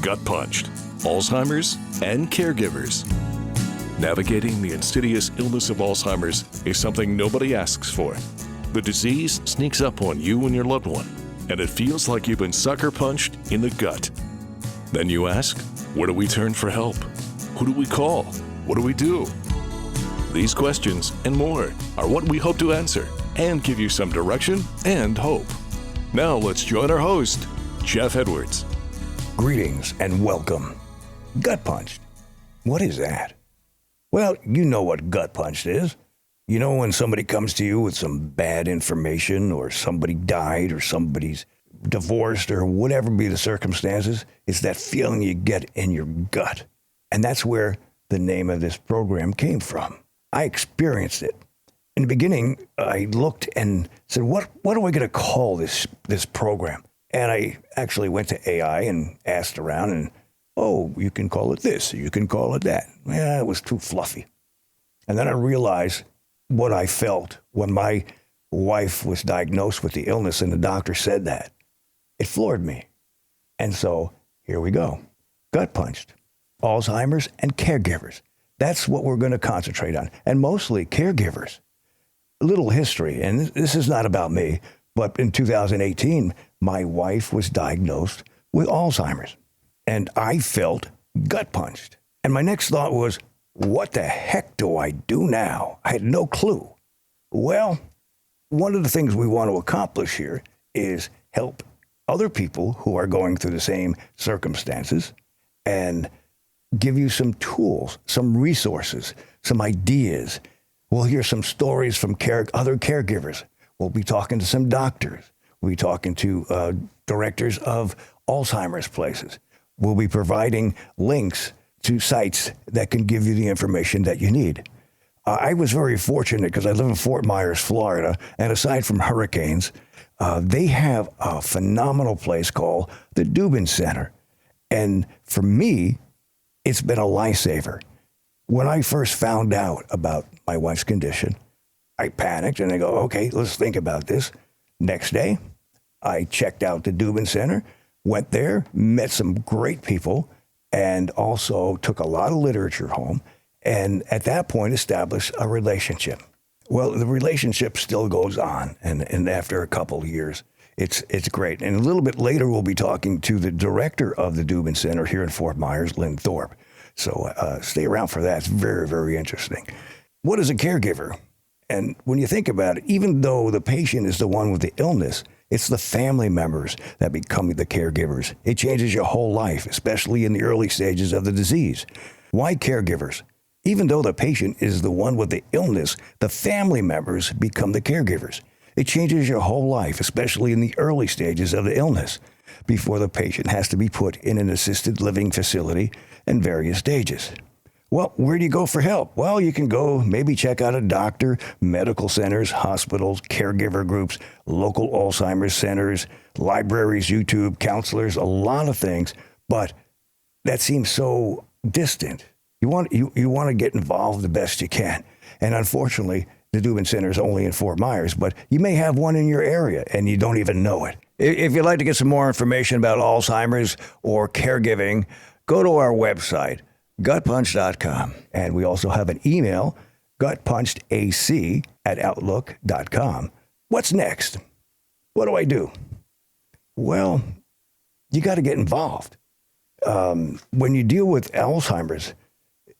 Gut Punched, Alzheimer's, and Caregivers. Navigating the insidious illness of Alzheimer's is something nobody asks for. The disease sneaks up on you and your loved one, and it feels like you've been sucker punched in the gut. Then you ask, where do we turn for help? Who do we call? What do we do? These questions and more are what we hope to answer and give you some direction and hope. Now let's join our host, Jeff Edwards. Greetings and welcome. Gut punched. What is that? Well, you know what gut punched is. You know when somebody comes to you with some bad information, or somebody died, or somebody's divorced, or whatever be the circumstances, it's that feeling you get in your gut. And that's where the name of this program came from. I experienced it. In the beginning, I looked and said, what are we going to call this program? And I actually went to AI and asked around, and, you can call it this, you can call it that. It was too fluffy. And then I realized what I felt when my wife was diagnosed with the illness and the doctor said that. It floored me. And so here we go. Gut punched. Alzheimer's and caregivers. That's what we're going to concentrate on. And mostly caregivers. A little history, and this is not about me, but in 2018, my wife was diagnosed with Alzheimer's, and I felt gut punched. And my next thought was, what the heck do I do now? I had no clue. Well, one of the things we want to accomplish here is help other people who are going through the same circumstances and give you some tools, some resources, some ideas. We'll hear some stories from other caregivers. We'll be talking to some doctors. We'll be talking to directors of Alzheimer's places. We'll be providing links to sites that can give you the information that you need. I was very fortunate because I live in Fort Myers, Florida, and aside from hurricanes, they have a phenomenal place called the Dubin Center. And for me, it's been a lifesaver. When I first found out about my wife's condition, I panicked and I go, okay, let's think about this. Next day, I checked out the Dubin Center, went there, met some great people, and also took a lot of literature home, and at that point established a relationship. Well, the relationship still goes on, and after a couple of years, it's great. And a little bit later, we'll be talking to the director of the Dubin Center here in Fort Myers, Lynne Thorp. So stay around for that. It's very, very interesting. What is a caregiver? And when you think about it, even though the patient is the one with the illness, it's the family members that become the caregivers. It changes your whole life, especially in the early stages of the disease. Why caregivers? Even though the patient is the one with the illness, the family members become the caregivers. It changes your whole life, especially in the early stages of the illness, before the patient has to be put in an assisted living facility in various stages. Well, where do you go for help? Well, you can go maybe check out a doctor, medical centers, hospitals, caregiver groups, local Alzheimer's centers, libraries, YouTube, counselors, a lot of things. But that seems so distant. You want to get involved the best you can. And unfortunately, the Dubin Center is only in Fort Myers, but you may have one in your area and you don't even know it. If you'd like to get some more information about Alzheimer's or caregiving, go to our website, gutpunch.com. And we also have an email, gutpunchedac@outlook.com. What's next? What do I do? Well, you got to get involved. When you deal with Alzheimer's,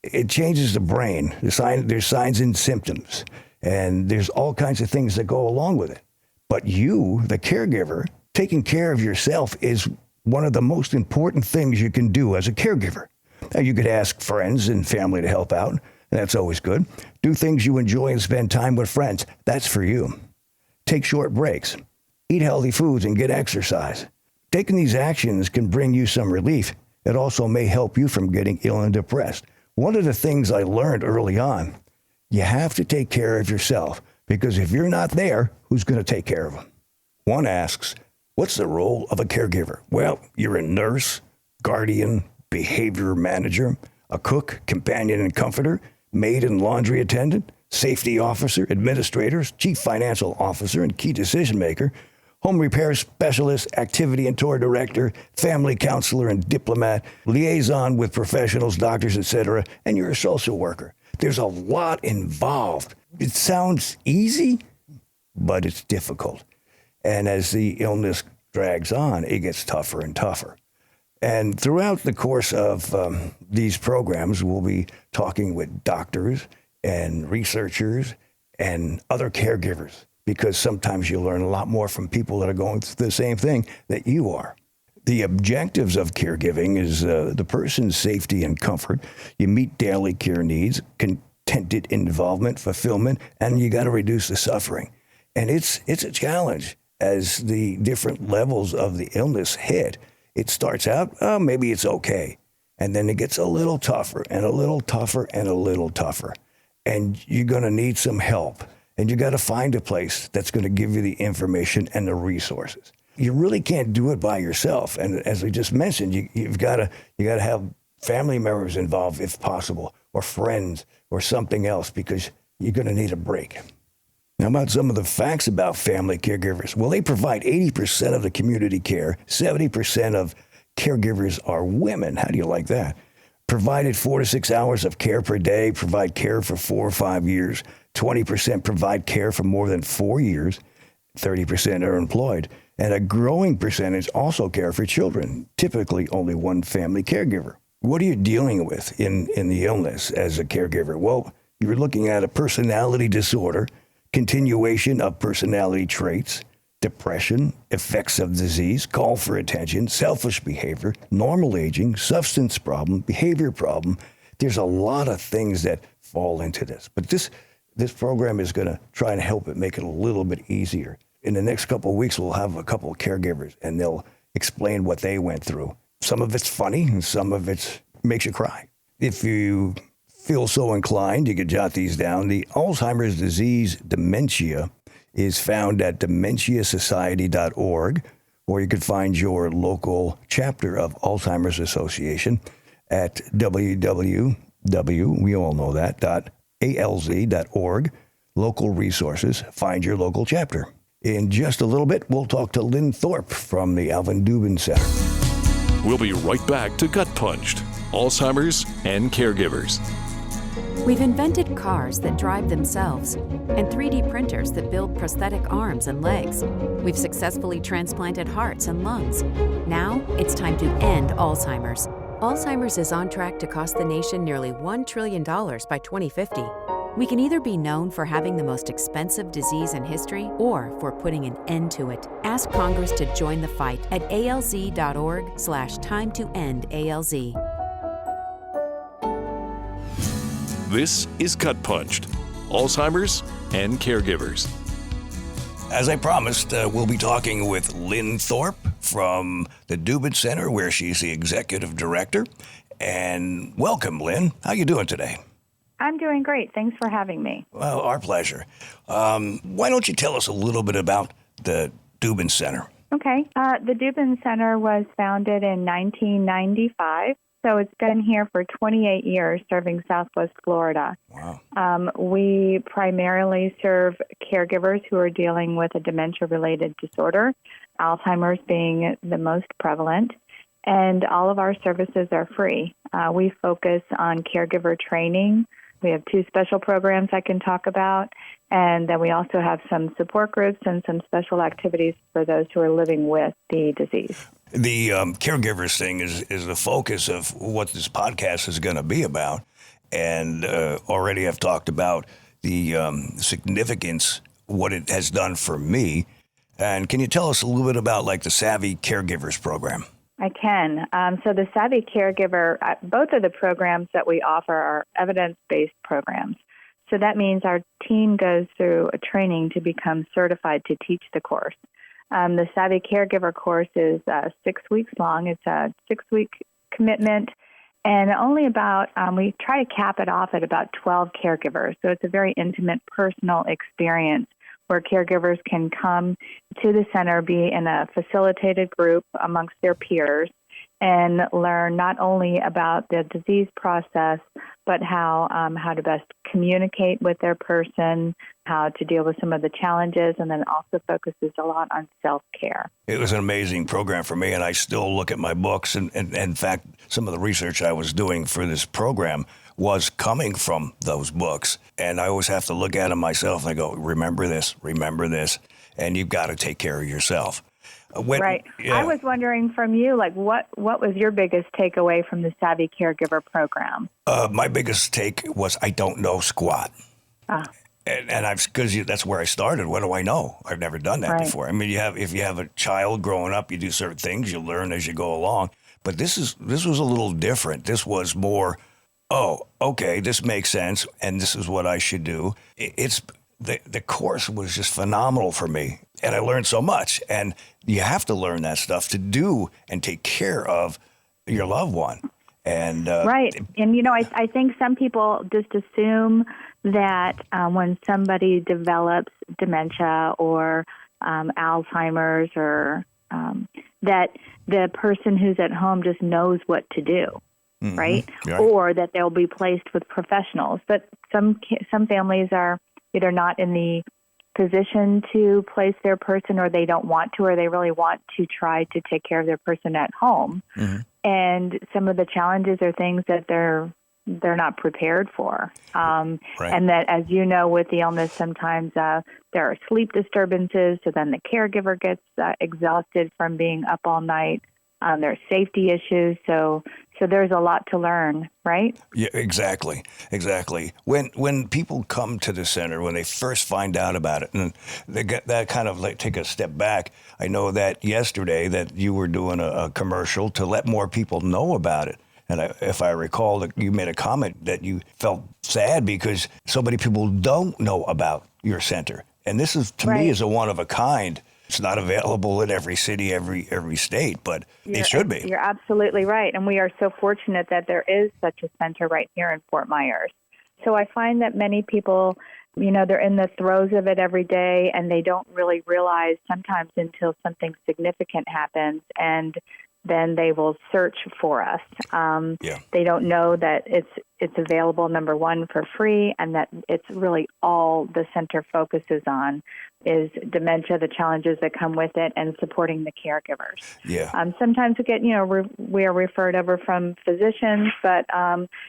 it changes the brain. There's signs and symptoms, and there's all kinds of things that go along with it. But you, the caregiver, taking care of yourself is one of the most important things you can do as a caregiver. Now, you could ask friends and family to help out, and that's always good. Do things you enjoy and spend time with friends. That's for you. Take short breaks. Eat healthy foods and get exercise. Taking these actions can bring you some relief. It also may help you from getting ill and depressed. One of the things I learned early on, you have to take care of yourself, because if you're not there, who's going to take care of them? One asks, what's the role of a caregiver? Well, you're a nurse, guardian, behavior manager, a cook, companion and comforter, maid and laundry attendant, safety officer, administrator, chief financial officer, and key decision maker. home repair specialist, activity and tour director, family counselor and diplomat, liaison with professionals, doctors, etc., and you're a social worker. There's a lot involved. It sounds easy, but it's difficult. And as the illness drags on, it gets tougher and tougher. And throughout the course of these programs, we'll be talking with doctors and researchers and other caregivers, because sometimes you learn a lot more from people that are going through the same thing that you are. The objectives of caregiving is the person's safety and comfort. You meet daily care needs, contented involvement, fulfillment, and you got to reduce the suffering. And it's a challenge as the different levels of the illness hit. It starts out, oh, maybe it's okay. And then it gets a little tougher and a little tougher and a little tougher. And you're going to need some help. And you got to find a place that's going to give you the information and the resources. You really can't do it by yourself. And as I just mentioned, you got to have family members involved if possible, or friends or something else, because you're going to need a break. Now, about some of the facts about family caregivers. Well, they provide 80% of the community care. 70% of caregivers are women. How do you like that? Provided 4 to 6 hours of care per day, provide care for 4 or 5 years. 20% provide care for more than 4 years. 30% are employed. And a growing percentage also care for children, typically only one family caregiver. What are you dealing with in the illness as a caregiver? Well, you're looking at a personality disorder, continuation of personality traits, depression, effects of disease, call for attention, selfish behavior, normal aging, substance problem, behavior problem. There's a lot of things that fall into this. But this program is going to try and help it, make it a little bit easier. In the next couple of weeks, we'll have a couple of caregivers, and they'll explain what they went through. Some of it's funny, and some of it makes you cry. If you feel so inclined, you could jot these down. The Alzheimer's disease dementia is found at dementiasociety.org, or you could find your local chapter of Alzheimer's Association at www, we all know that, .alz.org, local resources, find your local chapter. In just a little bit, we'll talk to Lynne Thorp from the Alvin Dubin Center. We'll be right back to Gut Punched, Alzheimer's and Caregivers. We've invented cars that drive themselves and 3D printers that build prosthetic arms and legs. We've successfully transplanted hearts and lungs. Now it's time to end Alzheimer's. Alzheimer's is on track to cost the nation nearly $1 trillion by 2050. We can either be known for having the most expensive disease in history or for putting an end to it. Ask Congress to join the fight at alz.org/time-to-end-ALZ. This is Gut Punched, Alzheimer's and Caregivers. As I promised, we'll be talking with Lynne Thorp from the Dubin Center, where she's the executive director. And welcome, Lynne. How you doing today? I'm doing great. Thanks for having me. Well, our pleasure. Why don't you tell us a little bit about the Dubin Center? Okay. The Dubin Center was founded in 1995, so it's been here for 28 years serving Southwest Florida. Wow. We primarily serve caregivers who are dealing with a dementia-related disorder, Alzheimer's being the most prevalent, and all of our services are free. We focus on caregiver training. We have 2 special programs I can talk about, and then we also have some support groups and some special activities for those who are living with the disease. The caregivers thing is the focus of what this podcast is going to be about, and already I've talked about the significance, what it has done for me. And can you tell us a little bit about like the Savvy Caregivers program? I can. So the Savvy Caregiver, both of the programs that we offer are evidence-based programs. So that means our team goes through a training to become certified to teach the course. The Savvy Caregiver course is 6 weeks long. It's a 6-week commitment, and only about, we try to cap it off at about 12 caregivers. So it's a very intimate, personal experience where caregivers can come to the center, be in a facilitated group amongst their peers, and learn not only about the disease process, but how to best communicate with their person, how to deal with some of the challenges, and then also focuses a lot on self-care. It was an amazing program for me, and I still look at my books. And in fact, some of the research I was doing for this program was coming from those books. And I always have to look at them myself and I go, remember this, and you've got to take care of yourself. Right. Yeah. I was wondering from you, like, what was your biggest takeaway from the Savvy Caregiver program? My biggest take was I don't know squat. And because that's where I started. What do I know? I've never done that before. I mean, if you have a child growing up, you do certain things, you learn as you go along. But this was a little different. This was more, oh, okay, this makes sense, and this is what I should do. The course was just phenomenal for me, and I learned so much. And you have to learn that stuff to do and take care of your loved one. And right. And, I think some people just assume that when somebody develops dementia or Alzheimer's or that the person who's at home just knows what to do, right? Or that they'll be placed with professionals. But some families are either not in the position to place their person, or they don't want to, or they really want to try to take care of their person at home. And some of the challenges are things that they're not prepared for. And that, as you know, with the illness, sometimes there are sleep disturbances, so then the caregiver gets exhausted from being up all night. There are safety issues, so there's a lot to learn, right? Yeah, exactly. When people come to the center, when they first find out about it, and they get that kind of take a step back. I know that yesterday that you were doing a commercial to let more people know about it. And if I recall, that you made a comment that you felt sad because so many people don't know about your center. And this is, to me, is a one of a kind. It's not available in every city, every state, but it should be. You're absolutely right. And we are so fortunate that there is such a center right here in Fort Myers. So I find that many people, they're in the throes of it every day, and they don't really realize sometimes until something significant happens, and then they will search for us. They don't know that it's available, number one, for free, and that it's really all the center focuses on is dementia, the challenges that come with it, and supporting the caregivers. Sometimes we get, we are referred over from physicians, but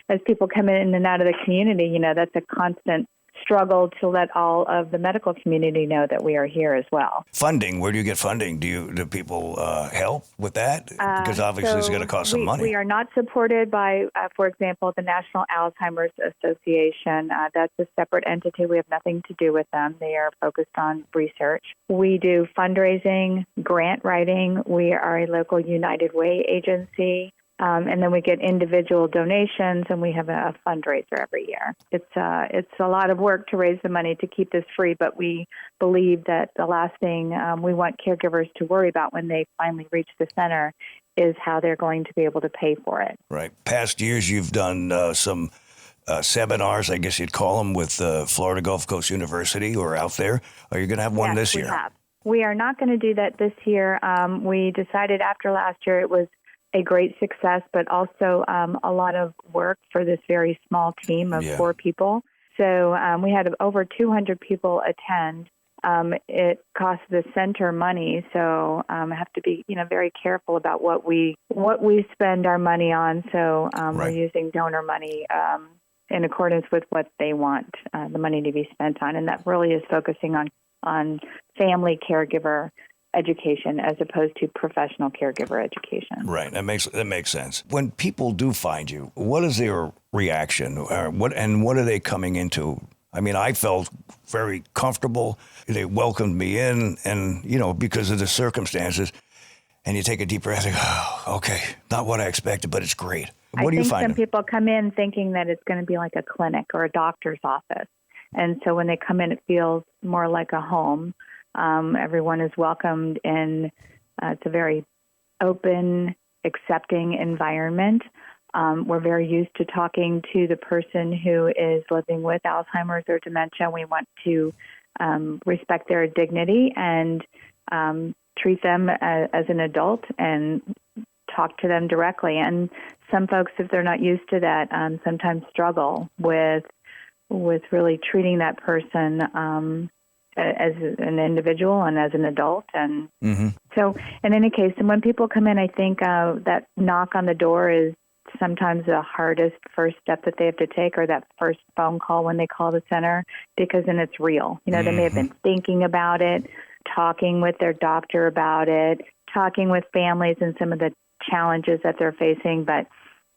as people come in and out of the community, that's a constant struggle to let all of the medical community know that we are here as well. Funding, where do you get funding? Do people help with that? Because obviously it's going to cost some money. We are not supported by, for example, the National Alzheimer's Association. That's a separate entity. We have nothing to do with them. They are focused on research. We do fundraising, grant writing. We are a local United Way agency. And then we get individual donations, and we have a fundraiser every year. It's a lot of work to raise the money to keep this free, but we believe that the last thing we want caregivers to worry about when they finally reach the center is how they're going to be able to pay for it. Right. Past years, you've done some seminars, I guess you'd call them, with Florida Gulf Coast University or out there. Are you going to have one this year? Yes, we have. We are not going to do that this year. We decided after last year it was a great success, but also a lot of work for this very small team of 4 people. So we had over 200 people attend. It costs the center money, so I have to be very careful about what we spend our money on. So we're using donor money in accordance with what they want the money to be spent on, and that really is focusing on family caregiver education as opposed to professional caregiver education. Right. That makes sense. When people do find you, what is their reaction? What are they coming into? I mean, I felt very comfortable. They welcomed me in, and because of the circumstances. And you take a deep breath and go, oh, okay, not what I expected, but it's great. What do you find? I think some people come in thinking that it's going to be like a clinic or a doctor's office. And so when they come in, it feels more like a home. Everyone is welcomed in. It's a very open, accepting environment. We're very used to talking to the person who is living with Alzheimer's or dementia. We want to respect their dignity and treat them as an adult and talk to them directly. And some folks, if they're not used to that, sometimes struggle with really treating that person as an individual and as an adult. And so in any case, and when people come in, I think that knock on the door is sometimes the hardest first step that they have to take, or that first phone call when they call the center, because then it's real. You know, they may have been thinking about it, talking with their doctor about it, talking with families and some of the challenges that they're facing, but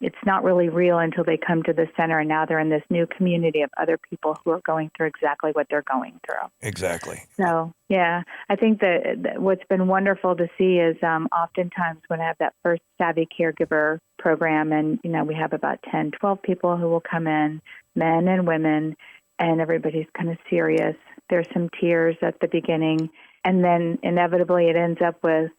it's not really real until they come to the center, and now they're in this new community of other people who are going through exactly what they're going through. Exactly. So, yeah, I think that what's been wonderful to see is oftentimes when I have that first Savvy Caregiver program, and, you know, we have about 10, 12 people who will come in, men and women, and everybody's kind of serious. There's some tears at the beginning, and then inevitably it ends up with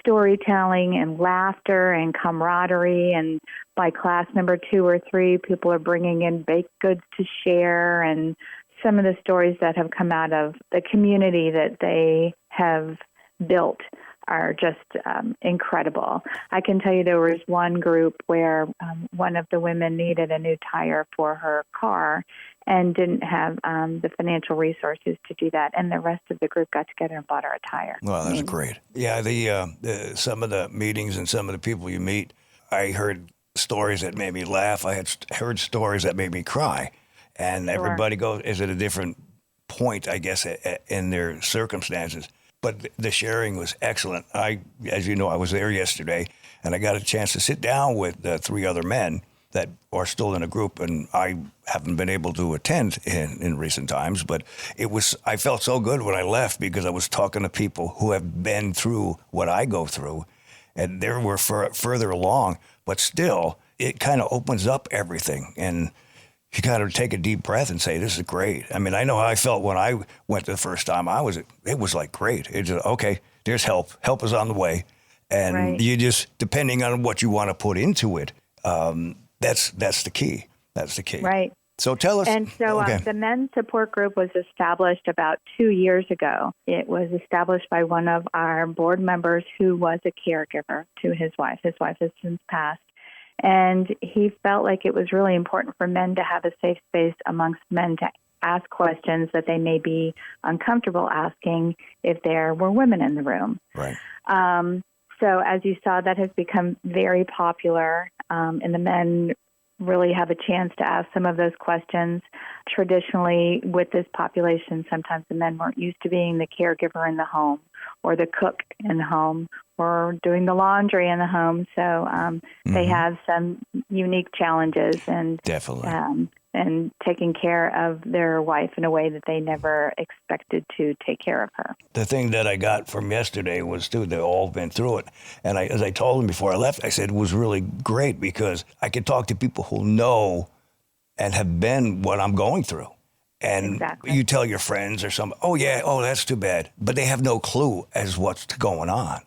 storytelling and laughter and camaraderie. And by class number 2 or 3, people are bringing in baked goods to share, and some of the stories that have come out of the community that they have built are just incredible. I can tell you there was one group where one of the women needed a new tire for her car and didn't have the financial resources to do that, and the rest of the group got together and bought her a tire. Well, that's great. Yeah, the some of the meetings and some of the people you meet, I heard stories that made me laugh. I had heard stories that made me cry, and everybody is at a different point, I guess, in their circumstances. But the sharing was excellent. As you know, I was there yesterday, and I got a chance to sit down with 3 other men that are still in a group, and I haven't been able to attend in recent times. But I felt so good when I left, because I was talking to people who have been through what I go through, and they were further along. But still, it kind of opens up everything, and you kind of take a deep breath and say, this is great. I mean, I know how I felt when I went the first time. It was like great. It's just, okay, there's help. Help is on the way. And you just, depending on what you want to put into it, that's the key. That's the key. Right. So tell us. And so the men's support group was established about 2 years ago. It was established by one of our board members who was a caregiver to his wife. His wife has since passed. And he felt like it was really important for men to have a safe space amongst men to ask questions that they may be uncomfortable asking if there were women in the room. Right. So as you saw, that has become very popular, and the men really have a chance to ask some of those questions. Traditionally, with this population, sometimes the men weren't used to being the caregiver in the home, or the cook in the home, or doing the laundry in the home. So they have some unique challenges, and definitely. And taking care of their wife in a way that they never expected to take care of her. The thing that I got from yesterday was, too, they've all been through it. And as I told them before I left, I said it was really great because I could talk to people who know and have been what I'm going through. And you tell your friends or something, that's too bad. But they have no clue as what's going on.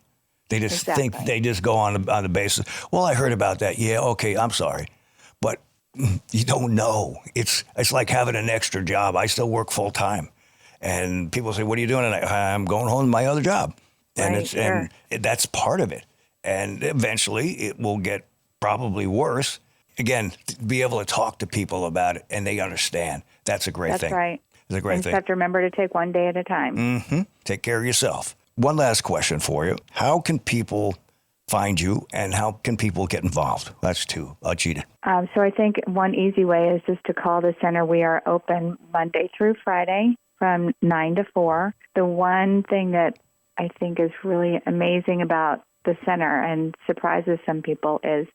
They just think, they just go on the basis, well, I heard about that. Yeah, okay, I'm sorry. But you don't know. It's like having an extra job. I still work full time. And people say, what are you doing tonight? I'm going home to my other job. And and that's part of it. And eventually it will get probably worse. Again, to be able to talk to people about it and they understand. That's a great thing. That's right. It's a great thing. You have to remember to take one day at a time. Mm-hmm. Take care of yourself. One last question for you. How can people find you and how can people get involved? That's 2. I'll cheat it. So I think one easy way is just to call the center. We are open Monday through Friday from 9 to 4. The one thing that I think is really amazing about the center and surprises some people is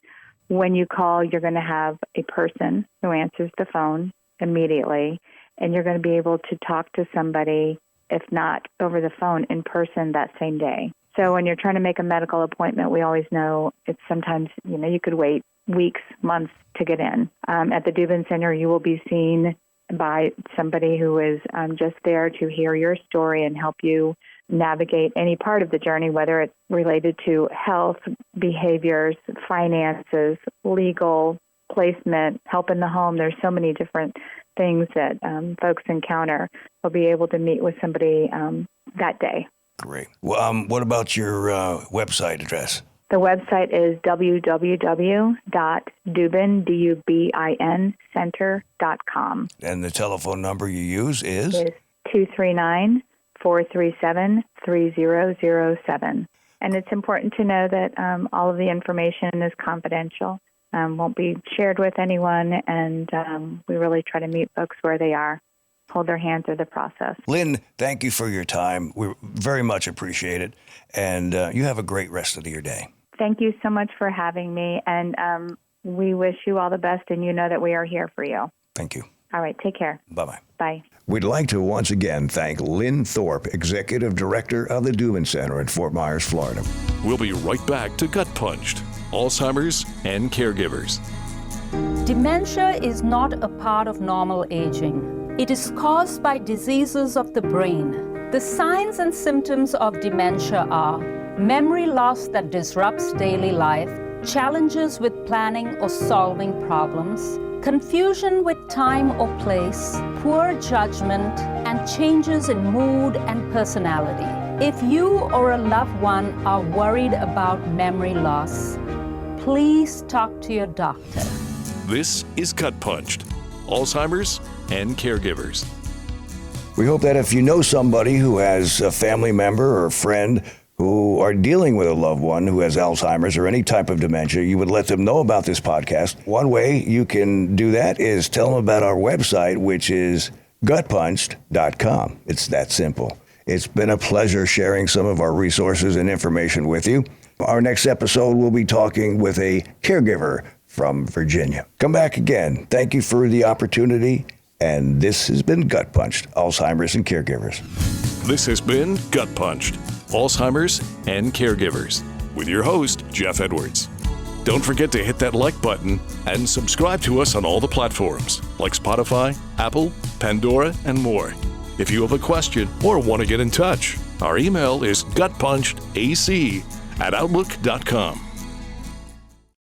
when you call, you're going to have a person who answers the phone immediately, and you're going to be able to talk to somebody, if not over the phone, in person that same day. So when you're trying to make a medical appointment, we always know it's sometimes, you could wait weeks, months to get in. At the Dubin Center, you will be seen by somebody who is just there to hear your story and help you navigate any part of the journey, whether it's related to health, behaviors, finances, legal, placement, help in the home. There's so many different things that folks encounter. They'll be able to meet with somebody that day. Great. Well, what about your website address? The website is www.dubincenter.com. And the telephone number you use is? Is 239-437-3007. And it's important to know that all of the information is confidential, won't be shared with anyone, and we really try to meet folks where they are, hold their hand through the process. Lynne, thank you for your time. We very much appreciate it. And you have a great rest of your day. Thank you so much for having me, and we wish you all the best, and you know that we are here for you. Thank you. All right, take care. Bye-bye. Bye. We'd like to once again thank Lynne Thorp, Executive Director of the Dubin Center in Fort Myers, Florida. We'll be right back to Gut Punched, Alzheimer's and Caregivers. Dementia is not a part of normal aging. It is caused by diseases of the brain. The signs and symptoms of dementia are memory loss that disrupts daily life, challenges with planning or solving problems, confusion with time or place, poor judgment, and changes in mood and personality. If you or a loved one are worried about memory loss, please talk to your doctor. This is Gut Punched, Alzheimer's and Caregivers. We hope that if you know somebody who has a family member or a friend who are dealing with a loved one who has Alzheimer's or any type of dementia, you would let them know about this podcast. One way you can do that is tell them about our website, which is gutpunched.com. It's that simple. It's been a pleasure sharing some of our resources and information with you. Our next episode, we'll be talking with a caregiver from Virginia. Come back again. Thank you for the opportunity. And this has been Gut Punched, Alzheimer's and Caregivers. This has been Gut Punched, Alzheimer's and Caregivers, with your host, Jeff Edwards. Don't forget to hit that like button and subscribe to us on all the platforms like Spotify, Apple, Pandora, and more. If you have a question or want to get in touch, our email is gutpunchedac@outlook.com.